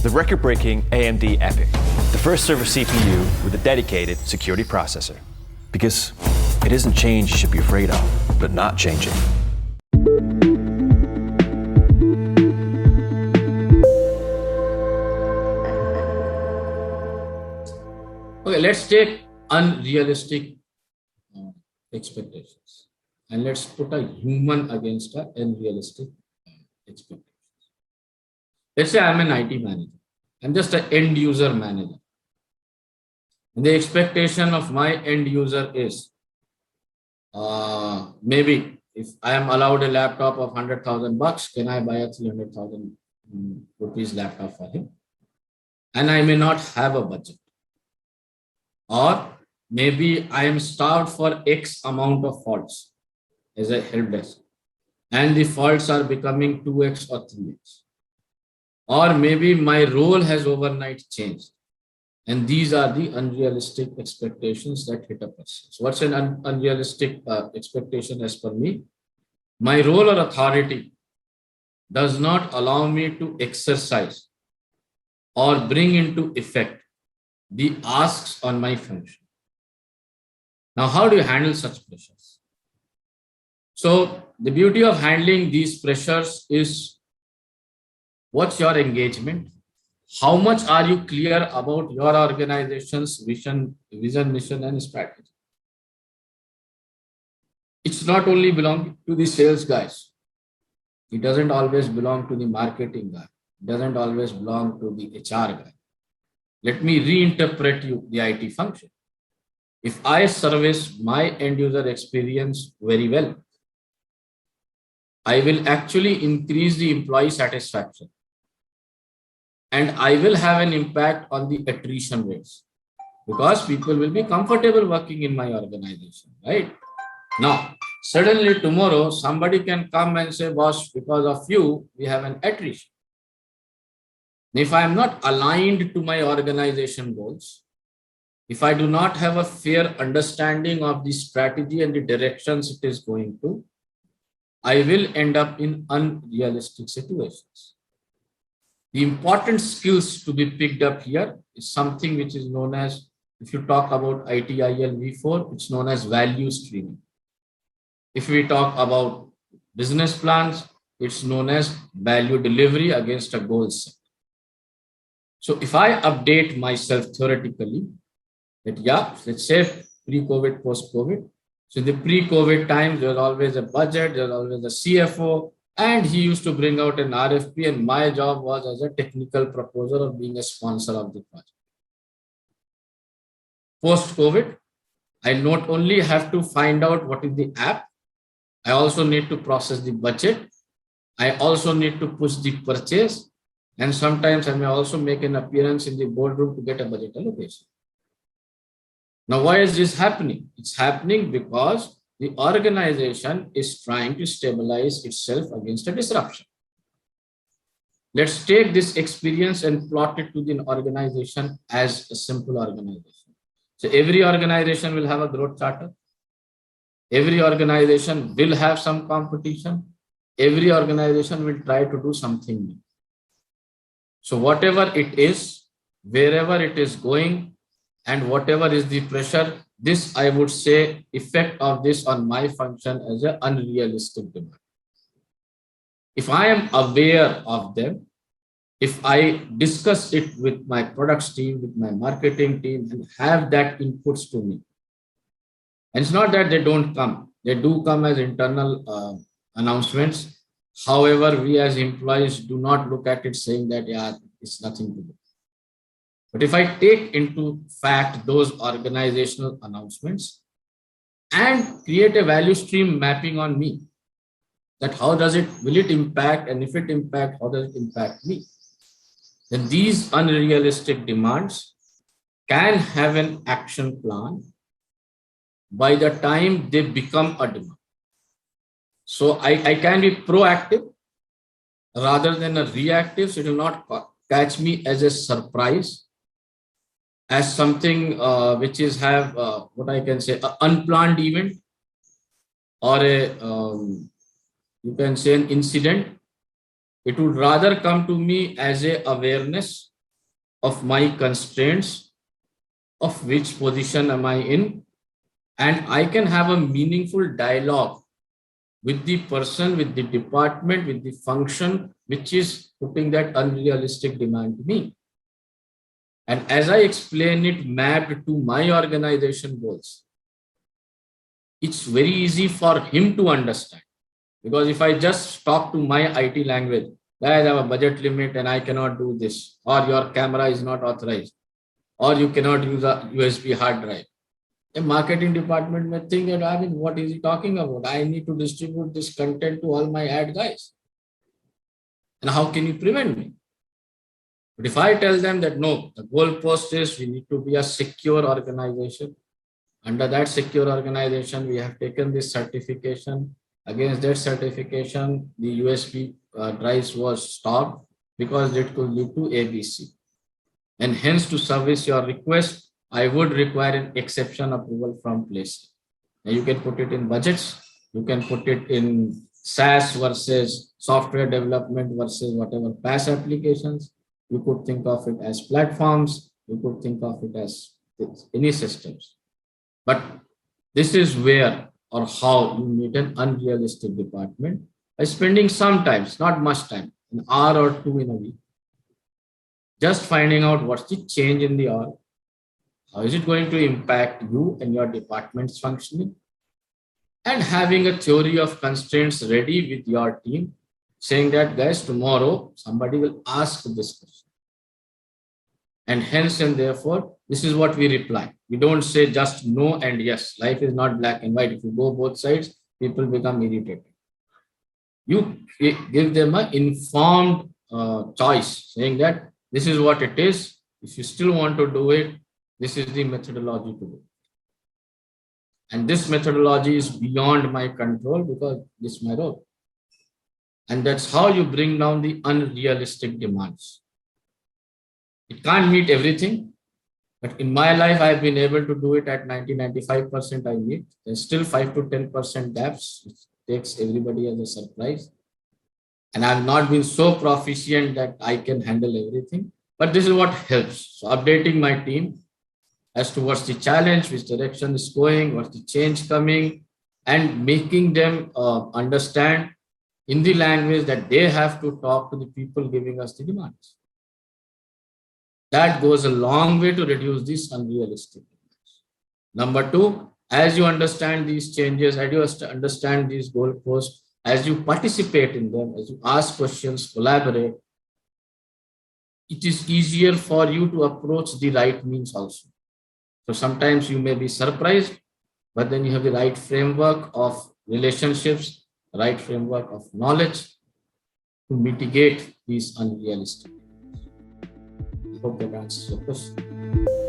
the record-breaking AMD EPYC, the first server CPU with a dedicated security processor. Because it isn't change you should be afraid of, but not changing. Okay, let's take unrealistic expectations, and let's put a human against an unrealistic expectations. Let's say I'm an IT manager. I'm just an end user manager. And the expectation of my end user is maybe if I am allowed a laptop of 100,000 bucks, can I buy a 300,000 rupees laptop for him? And I may not have a budget. Or maybe I am starved for X amount of faults as a help desk, and the faults are becoming 2x or 3x. Or maybe my role has overnight changed. And these are the unrealistic expectations that hit a person. So what's an unrealistic expectation as per me? My role or authority does not allow me to exercise or bring into effect the asks on my function. Now, how do you handle such pressures? So the beauty of handling these pressures is, what's your engagement? How much are you clear about your organization's vision, mission, and strategy? It's not only belong to the sales guys. It doesn't always belong to the marketing guy. It doesn't always belong to the HR guy. Let me reinterpret you the IT function. If I service my end user experience very well, I will actually increase the employee satisfaction. And I will have an impact on the attrition rates because people will be comfortable working in my organization, right? Now, suddenly tomorrow, somebody can come and say, boss, because of you, we have an attrition. If I am not aligned to my organization goals, if I do not have a fair understanding of the strategy and the directions it is going to, I will end up in unrealistic situations. The important skills to be picked up here is something which is known as, if you talk about ITIL V4, it's known as value streaming. If we talk about business plans, it's known as value delivery against a goal set. So if I update myself theoretically, that yeah, let's say pre-COVID, post-COVID. So in the pre-COVID times, there's always a budget, there's always a CFO, and he used to bring out an RFP, and my job was as a technical proposer of being a sponsor of the project. Post-COVID, I not only have to find out what is the app, I also need to process the budget. I also need to push the purchase. And sometimes I may also make an appearance in the boardroom to get a budget allocation. Now, why is this happening? It's happening because the organization is trying to stabilize itself against a disruption. Let's take this experience and plot it to the organization as a simple organization. So every organization will have a growth charter. Every organization will have some competition. Every organization will try to do something new. So whatever it is, wherever it is going, and whatever is the pressure, this I would say effect of this on my function as an unrealistic demand. If I am aware of them, if I discuss it with my products team, with my marketing team, and have that inputs to me, and it's not that they don't come, they do come as internal announcements. However, we as employees do not look at it saying that, yeah, it's nothing to do. But if I take into fact those organizational announcements and create a value stream mapping on me, that how does it, will it impact, and if it impact, how does it impact me? Then these unrealistic demands can have an action plan by the time they become a demand. So I can be proactive rather than a reactive, so it will not catch me as a surprise, as something which is have what I can say, an unplanned event, or a you can say an incident. It would rather come to me as a awareness of my constraints, of which position am I in, and I can have a meaningful dialogue with the person, with the department, with the function, which is putting that unrealistic demand to me. And as I explain it mapped to my organization goals, it's very easy for him to understand. Because if I just talk to my IT language, guys, I have a budget limit and I cannot do this, or your camera is not authorized, or you cannot use a USB hard drive. A marketing department may think that, I mean, what is he talking about? I need to distribute this content to all my ad guys. And how can you prevent me? But if I tell them that no, the goalpost is we need to be a secure organization. Under that secure organization, we have taken this certification. Against that certification, the USB drives was stopped because it could lead to ABC. And hence, to service your request, I would require an exception approval from place. Now you can put it in budgets, you can put it in SaaS versus software development versus whatever PaaS applications. You could think of it as platforms, you could think of it as any systems. But this is where or how you meet an unrealistic department by spending sometimes, not much time, an hour or two in a week, just finding out what's the change in the org, how is it going to impact you and your department's functioning, and having a theory of constraints ready with your team, saying that, guys, tomorrow somebody will ask this question. And hence and therefore, this is what we reply. We don't say just no and yes. Life is not black and white. If you go both sides, people become irritated. You give them an informed choice, saying that this is what it is. If you still want to do it, this is the methodology to do. And this methodology is beyond my control because this is my role. And that's how you bring down the unrealistic demands. It can't meet everything, but in my life, I've been able to do it at 90-95% I meet. There's still 5 to 10% gaps, which takes everybody as a surprise. And I've not been so proficient that I can handle everything, but this is what helps. So updating my team as to what's the challenge, which direction is going, what's the change coming, and making them understand in the language that they have to talk to the people giving us the demands. That goes a long way to reduce these unrealistic demands. Number two, as you understand these changes, as you understand these goalposts, as you participate in them, as you ask questions, collaborate, it is easier for you to approach the right means also. So sometimes you may be surprised, but then you have the right framework of relationships, right framework of knowledge to mitigate these unrealistic demands. I hope that answers your question.